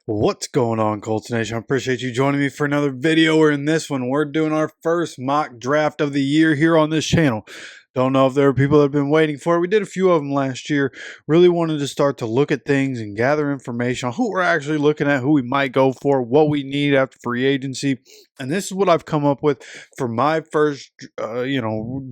What's going on, Colts Nation? I appreciate you joining me for another video. Or in this one, we're doing our first mock draft of the year here on this channel. Don't know if there are people that have been waiting for it. We did a few of them last year. Really wanted to start to look at things and gather information on who we're actually looking at, who we might go for, what we need after free agency. And this is what I've come up with for my first,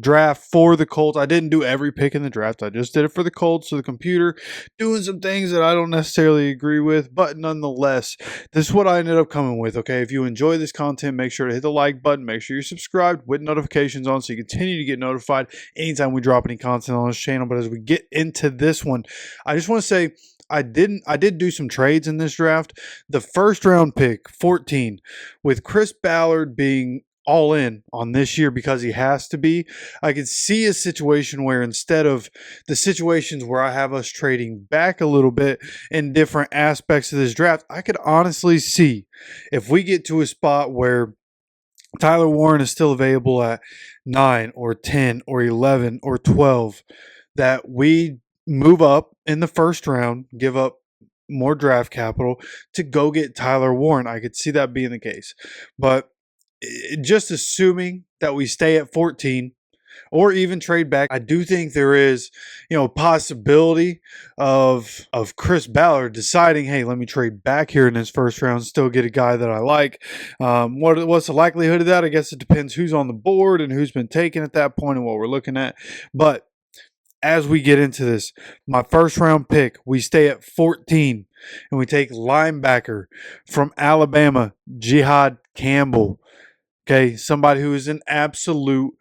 draft for the Colts. I didn't do every pick in the draft. I just did it for the Colts, so the computer doing some things that I don't necessarily agree with, but nonetheless, this is what I ended up coming with. Okay, if you enjoy this content, make sure to hit the like button, make sure you're subscribed with notifications on so you continue to get notified anytime we drop any content on this channel. But as we get into this one, I just want to say I did do some trades in this draft. The first round pick, 14, with Chris Ballard being all in on this year because he has to be. I could see a situation where instead of the situations where I have us trading back a little bit in different aspects of this draft, I could honestly see if we get to a spot where Tyler Warren is still available at 9 or 10 or 11 or 12, that we move up in the first round, give up more draft capital to go get Tyler Warren. I could see that being the case. But just assuming that we stay at 14 or even trade back, I do think there is, a possibility of Chris Ballard deciding, hey, let me trade back here in this first round, still get a guy that I like. What's the likelihood of that? I guess it depends who's on the board and who's been taken at that point and what we're looking at. But as we get into this, my first round pick, we stay at 14 and we take linebacker from Alabama, Jihad Campbell. Okay, somebody who is an absolute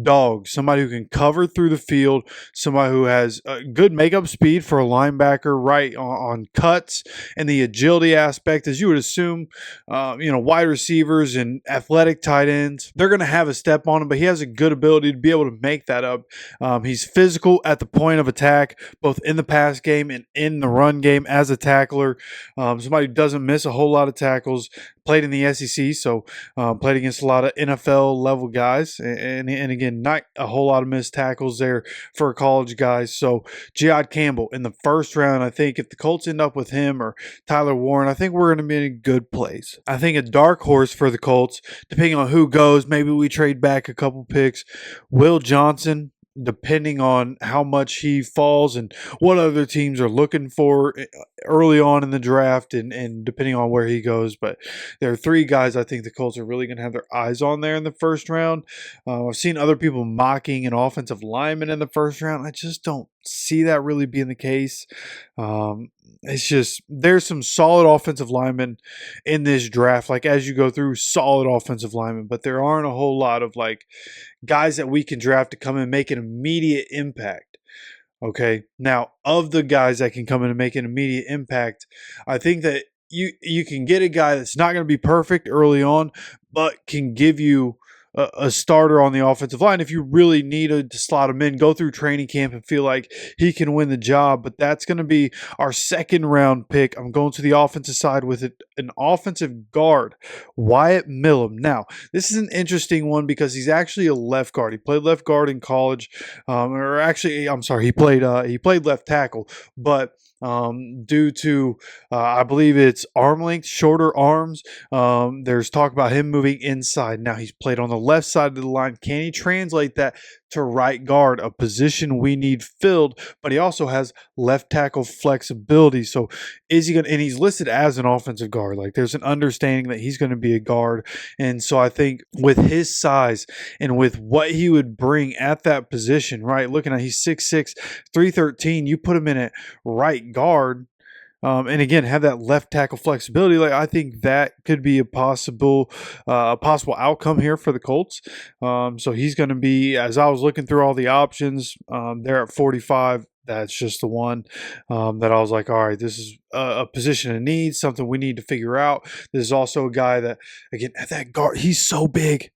dog, somebody who can cover through the field, somebody who has good makeup speed for a linebacker, right, on cuts, and the agility aspect, as you would assume, wide receivers and athletic tight ends, they're going to have a step on him, but he has a good ability to be able to make that up. He's physical at the point of attack, both in the pass game and in the run game as a tackler. Somebody who doesn't miss a whole lot of tackles, played in the SEC, so played against a lot of NFL level guys, and again, not a whole lot of missed tackles there for college guys. So Jihad Campbell in the first round, I think if the Colts end up with him or Tyler Warren, I think we're going to be in a good place. I think a dark horse for the Colts, depending on who goes, maybe we trade back a couple picks. Will Johnson, depending on how much he falls and what other teams are looking for early on in the draft and depending on where he goes. But there are three guys I think the Colts are really going to have their eyes on there in the first round. I've seen other people mocking an offensive lineman in the first round. I just don't see that really being the case. It's just there's some solid offensive linemen in this draft, like as you go through, solid offensive linemen, but there aren't a whole lot of like guys that we can draft to come and make an immediate impact. Okay, now of the guys that can come in and make an immediate impact, I think that you can get a guy that's not going to be perfect early on, but can give you a starter on the offensive line if you really need to slot him in, go through training camp and feel like he can win the job. But that's going to be our second round pick. I'm going to the offensive side with an offensive guard, Wyatt Millum. Now, this is an interesting one because he's actually a left guard. He played left guard in college, he played left tackle, but due to I believe it's arm length, shorter arms, there's talk about him moving inside. Now he's played on the left side of the line. Can he translate that to right guard, a position we need filled? But he also has left tackle flexibility. So is he going to, and he's listed as an offensive guard. Like there's an understanding that he's going to be a guard. And so I think with his size and with what he would bring at that position, right, looking at he's 6'6", 313, you put him in at right guard, and again have that left tackle flexibility. Like I think that could be a possible outcome here for the Colts. So he's going to be, as I was looking through all the options, there at 45. That's just the one that I was like, all right, this is a position of need, something we need to figure out. This is also a guy that, again, at that guard, he's so big.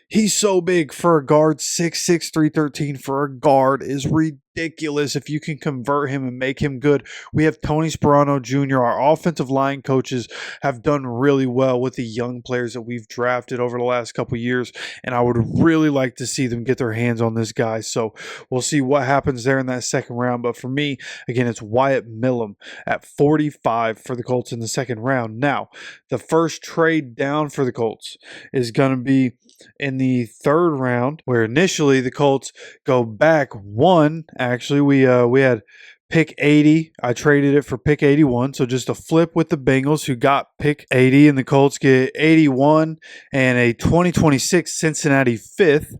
He's so big for a guard. 6'6", 313 for a guard is ridiculous. ridiculous if you can convert him and make him good. We have Tony Sperano Jr. Our offensive line coaches have done really well with the young players that we've drafted over the last couple years, and I would really like to see them get their hands on this guy. So we'll see what happens there in that second round. But for me, again, it's Wyatt Millum at 45 for the Colts in the second round. Now, the first trade down for the Colts is going to be in the third round, where initially the Colts go back one. Actually, we had pick 80. I traded it for pick 81. So just a flip with the Bengals, who got pick 80, and the Colts get 81 and a 2026 Cincinnati fifth.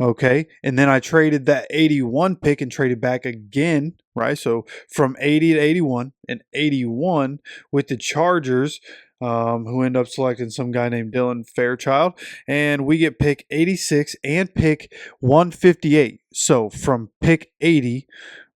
Okay. And then I traded that 81 pick and traded back again, right? So from 80 to 81 and 81 with the Chargers, who end up selecting some guy named Dylan Fairchild. And we get pick 86 and pick 158. So from pick 80,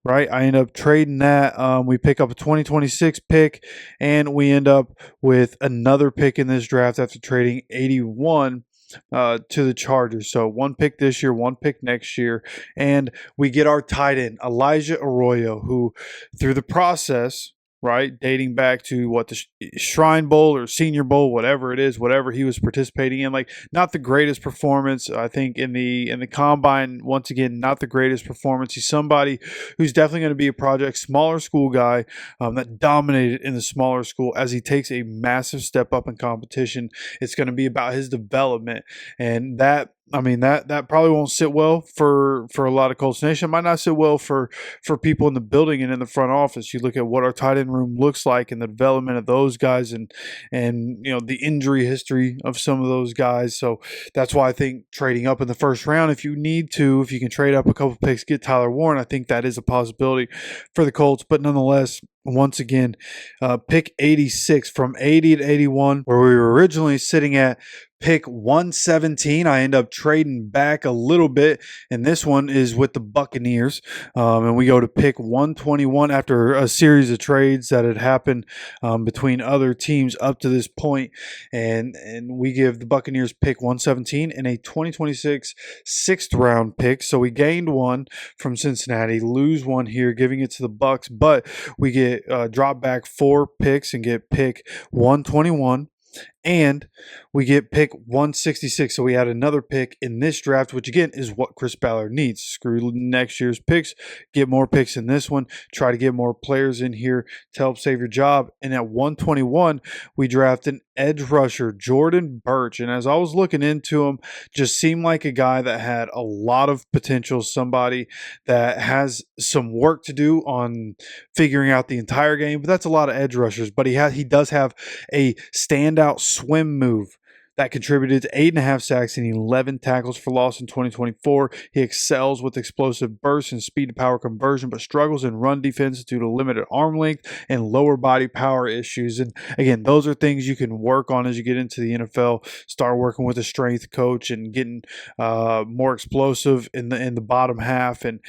right, I end up trading that. We pick up a 2026 pick, and we end up with another pick in this draft after trading 81 to the Chargers. So one pick this year, one pick next year, and we get our tight end, Elijah Arroyo, who through the process, right, dating back to what the Shrine Bowl or Senior Bowl, whatever it is, whatever he was participating in, like not the greatest performance. I think in the combine, once again, not the greatest performance. He's somebody who's definitely going to be a project, smaller school guy that dominated in the smaller school. As he takes a massive step up in competition, it's going to be about his development, and that probably won't sit well for a lot of Colts Nation. It might not sit well for people in the building and in the front office. You look at what our tight end room looks like and the development of those guys, and the injury history of some of those guys. So that's why I think trading up in the first round, if you can trade up a couple picks, get Tyler Warren, I think that is a possibility for the Colts. But nonetheless, once again, pick 86 from 80 to 81, where we were originally sitting at pick 117. I end up trading back a little bit, and this one is with the Buccaneers. And we go to pick 121 after a series of trades that had happened between other teams up to this point. And we give the Buccaneers pick 117 and a 2026 sixth round pick. So we gained one from Cincinnati, lose one here, giving it to the Bucs, but we get drop back 4 picks and get pick 121. And we get pick 166. So we add another pick in this draft, which again is what Chris Ballard needs. Screw next year's picks, get more picks in this one, try to get more players in here to help save your job. And at 121, we draft an edge rusher, Jordan Birch. And as I was looking into him, just seemed like a guy that had a lot of potential, somebody that has some work to do on figuring out the entire game. But that's a lot of edge rushers. But he does have a standout swim move that contributed to 8.5 sacks and 11 tackles for loss in 2024. He excels with explosive bursts and speed to power conversion, but struggles in run defense due to limited arm length and lower body power issues. And again, those are things you can work on as you get into the NFL. Start working with a strength coach and getting more explosive in the bottom half, and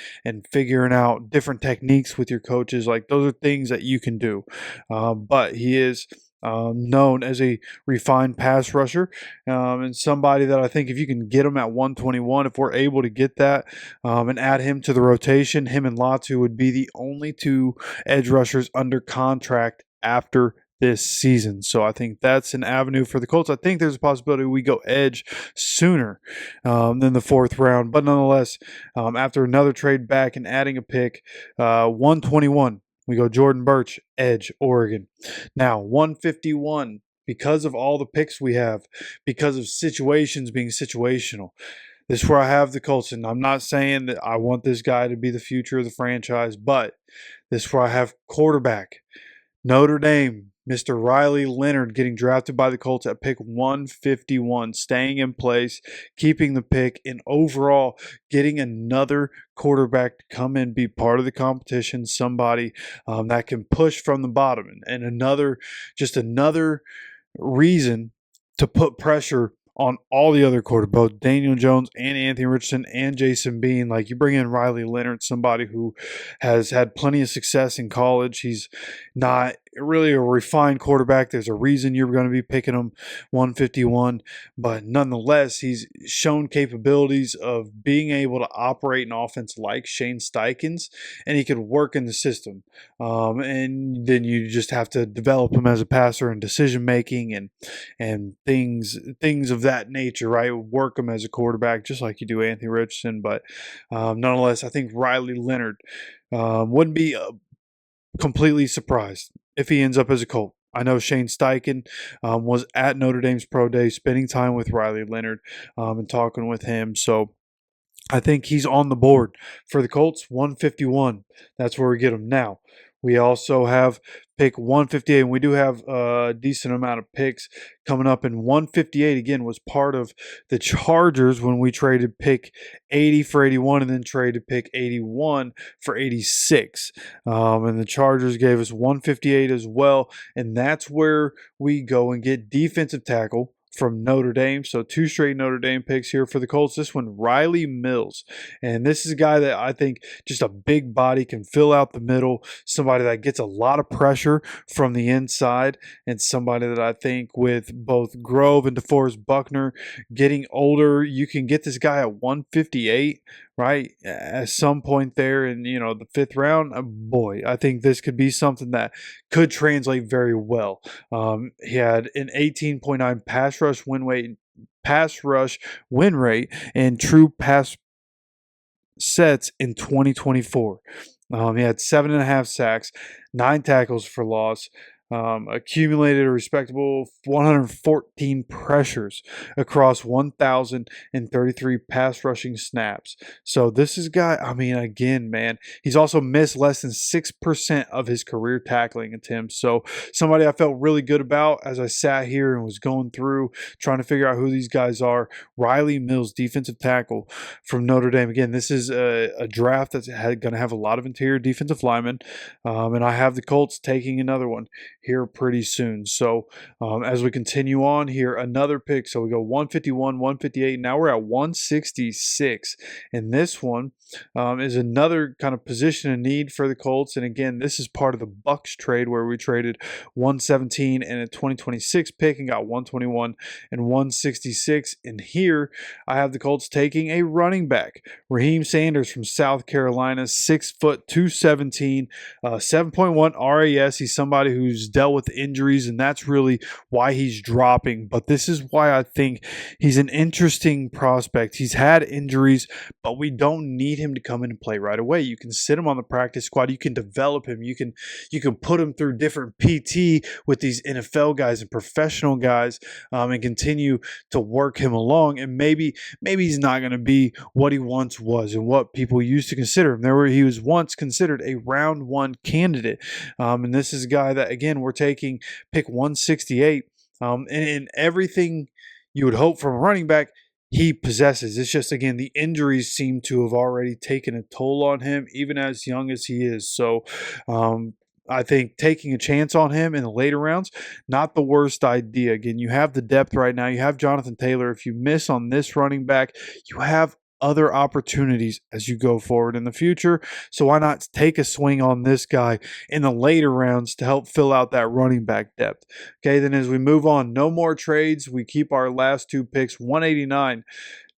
figuring out different techniques with your coaches. Like, those are things that you can do. But he is known as a refined pass rusher, and somebody that I think if you can get him at 121, if we're able to get that and add him to the rotation, him and Latu would be the only 2 edge rushers under contract after this season. So I think that's an avenue for the Colts. I think there's a possibility we go edge sooner than the 4th round. But nonetheless, after another trade back and adding a pick, 121, we go Jordan Birch, edge, Oregon. Now, 151, because of all the picks we have, because of situations being situational, this is where I have the Colts. And I'm not saying that I want this guy to be the future of the franchise, but this is where I have quarterback. Notre Dame, Mr. Riley Leonard getting drafted by the Colts at pick 151, staying in place, keeping the pick, and overall getting another quarterback to come in, be part of the competition, somebody that can push from the bottom, and another reason to put pressure on all the other quarterbacks, both Daniel Jones and Anthony Richardson and Jason Bean. Like, you bring in Riley Leonard, somebody who has had plenty of success in college. He's not really a refined quarterback. There's a reason you're going to be picking him 151, but nonetheless, he's shown capabilities of being able to operate an offense like Shane Steichen's, and he could work in the system. And then you just have to develop him as a passer and decision making and things of that nature, right? Work him as a quarterback, just like you do Anthony Richardson. But nonetheless, I think Riley Leonard wouldn't be completely surprised if he ends up as a Colt. I know Shane Steichen was at Notre Dame's Pro Day, spending time with Riley Leonard and talking with him. So I think he's on the board for the Colts, 151. That's where we get him now. We also have pick 158, and we do have a decent amount of picks coming up. And 158, again, was part of the Chargers when we traded pick 80 for 81 and then traded pick 81 for 86. And the Chargers gave us 158 as well. And that's where we go and get defensive tackle from Notre Dame. So 2 straight Notre Dame picks here for the Colts. This one, Riley Mills. And this is a guy that I think just a big body, can fill out the middle, somebody that gets a lot of pressure from the inside, and somebody that I think with both Grove and DeForest Buckner getting older, you can get this guy at 158, right, at some point there in, the 5th round. Boy, I think this could be something that could translate very well. He had an 18.9 pass rush win rate and true pass sets in 2024. He had 7.5 sacks, 9 tackles for loss, accumulated a respectable 114 pressures across 1,033 pass rushing snaps. So this is a guy, again, man, he's also missed less than 6% of his career tackling attempts. So somebody I felt really good about as I sat here and was going through trying to figure out who these guys are. Riley Mills, defensive tackle from Notre Dame. Again, this is a draft that's going to have a lot of interior defensive linemen, and I have the Colts taking another one here pretty soon. So as we continue on here, another pick. So we go 151, 158. Now we're at 166. And this one is another kind of position of need for the Colts. And again, this is part of the Bucs trade where we traded 117 and a 2026 pick and got 121 and 166. And here I have the Colts taking a running back, Raheem Sanders from South Carolina, 6 foot 217, 7.1 RAS. He's somebody who's dealt with injuries, and that's really why he's dropping. But this is why I think he's an interesting prospect. He's had injuries, but we don't need him to come in and play right away. You can sit him on the practice squad. You can develop him. You can put him through different PT with these NFL guys and professional guys, and continue to work him along. And maybe he's not going to be what he once was and what people used to consider him. He was once considered a round 1 candidate, and this is a guy that, again, we're taking pick 168, and in everything you would hope from a running back, he possesses. It's just, again, the injuries seem to have already taken a toll on him, even as young as he is. So I think taking a chance on him in the later rounds, not the worst idea. Again, you have the depth right now. You have Jonathan Taylor. If you miss on this running back, you have other opportunities as you go forward in the future. So why not take a swing on this guy in the later rounds to help fill out that running back depth? Okay, then as we move on, no more trades. We keep our last 2 picks. 189.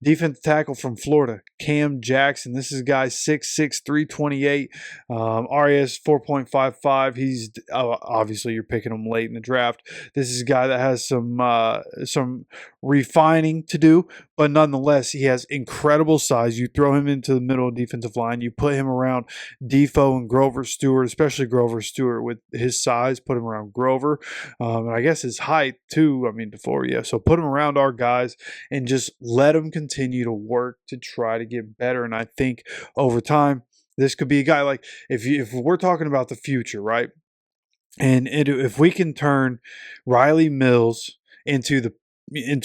Defensive tackle from Florida, Cam Jackson. This is a guy 6'6", 328, RAS 4.55. He's obviously you're picking him late in the draft. This is a guy that has some refining to do, but nonetheless, he has incredible size. You throw him into the middle of the defensive line. You put him around Defoe and Grover Stewart, especially Grover Stewart with his size. Put him around Grover, and I guess his height too. Before, yeah. So put him around our guys and just let him continue to work to try to get better. And I think over time, this could be a guy like if we're talking about the future, right? And if we can turn Riley Mills into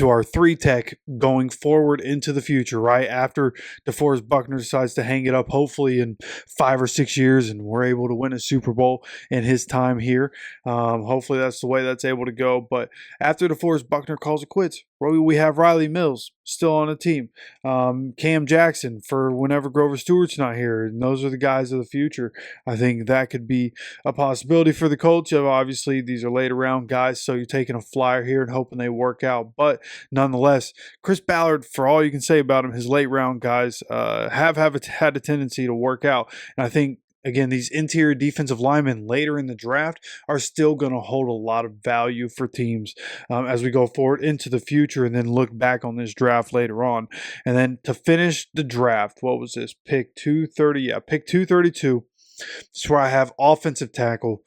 our 3 tech going forward into the future, right? After DeForest Buckner decides to hang it up, hopefully in 5 or 6 years, and we're able to win a Super Bowl in his time here. Hopefully that's the way that's able to go. But after DeForest Buckner calls it quits, We have Riley Mills still on the team. Cam Jackson for whenever Grover Stewart's not here. And those are the guys of the future. I think that could be a possibility for the Colts. Obviously, these are later round guys, so you're taking a flyer here and hoping they work out. But nonetheless, Chris Ballard, for all you can say about him, his late round guys have had a tendency to work out. And I think, again, these interior defensive linemen later in the draft are still going to hold a lot of value for teams as we go forward into the future and then look back on this draft later on. And then to finish the draft, what was this? Pick 230. Yeah, pick 232. That's where I have offensive tackle,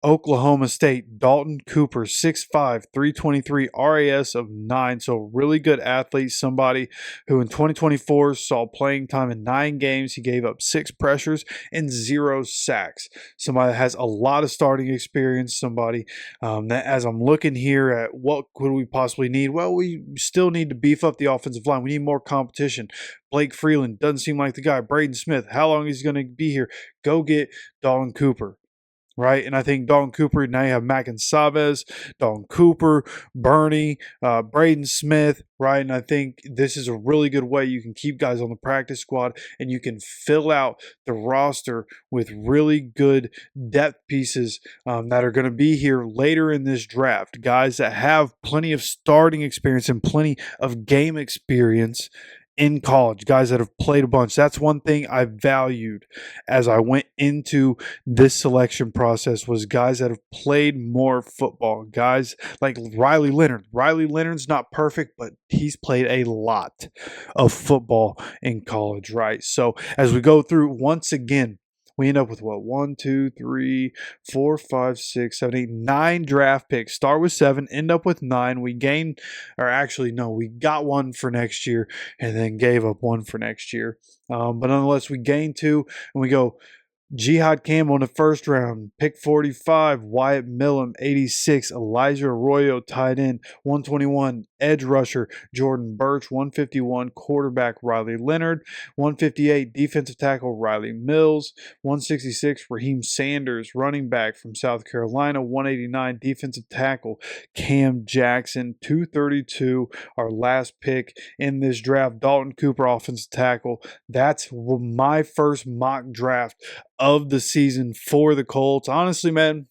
Oklahoma State, Dalton Cooper, 6'5", 323, RAS of 9. So really good athlete, somebody who in 2024 saw playing time in 9 games. He gave up 6 pressures and 0 sacks. Somebody that has a lot of starting experience, somebody that as I'm looking here at what could we possibly need, well, we still need to beef up the offensive line. We need more competition. Blake Freeland doesn't seem like the guy. Braden Smith, how long is he going to be here? Go get Dalton Cooper. Right, and I think Dalton Cooper, now you have Mac and Savez, Dalton Cooper, Bernie, Braden Smith, right? And I think this is a really good way you can keep guys on the practice squad and you can fill out the roster with really good depth pieces that are going to be here later in this draft. Guys that have plenty of starting experience and plenty of game experience in college, guys that have played a bunch. That's one thing I valued as I went into this selection process was guys that have played more football. Guys like Riley Leonard. Riley Leonard's not perfect, but he's played a lot of football in college, right? So as we go through, once again, we end up with what? 1, 2, 3, 4, 5, 6, 7, 8, 9 draft picks. Start with 7, end up with 9. We gained, or actually, no, we got 1 for next year and then gave up 1 for next year. But nonetheless, we gained 2 and we go Jihad Campbell in the first round, pick 45, Wyatt Millam, 86, Elijah Arroyo, tight end, 121, edge rusher, Jordan Birch, 151, quarterback, Riley Leonard, 158, defensive tackle, Riley Mills, 166, Raheem Sanders, running back from South Carolina, 189, defensive tackle, Cam Jackson, 232, our last pick in this draft, Dalton Cooper, offensive tackle. That's my first mock draft of the season for the Colts. Honestly, man,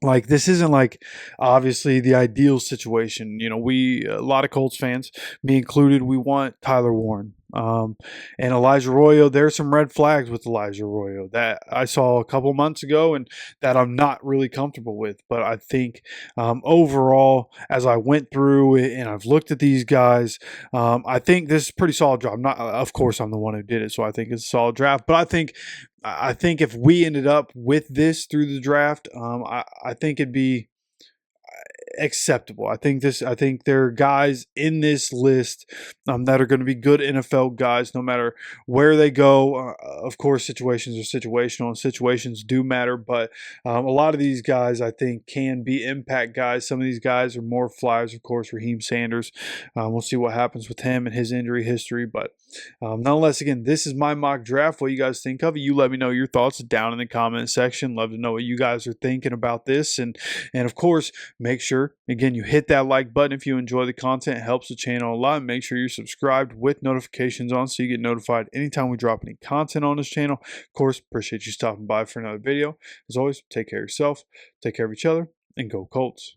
like this isn't like obviously the ideal situation. You know, a lot of Colts fans, me included, we want Tyler Warren. And Elijah Arroyo, there's some red flags with Elijah Arroyo that I saw a couple months ago and that I'm not really comfortable with. But I think overall, as I went through it and I've looked at these guys, I think this is a pretty solid draft. Of course, I'm the one who did it, so I think it's a solid draft. But I think if we ended up with this through the draft, I think it'd be acceptable. I think there are guys in this list that are going to be good NFL guys no matter where they go. Of course, situations are situational and situations do matter, but a lot of these guys I think can be impact guys. Some of these guys are more flyers, of course. Raheem Sanders, we'll see what happens with him and his injury history, but nonetheless, again, this is my mock draft. What you guys think of it, you let me know your thoughts down in the comment section. Love to know what you guys are thinking about this, and of course, make sure again you hit that like button if you enjoy the content. It helps the channel a lot. Make sure you're subscribed with notifications on so you get notified anytime we drop any content on this channel. Of course, appreciate you stopping by for another video. As always, take care of yourself, take care of each other, and go Colts.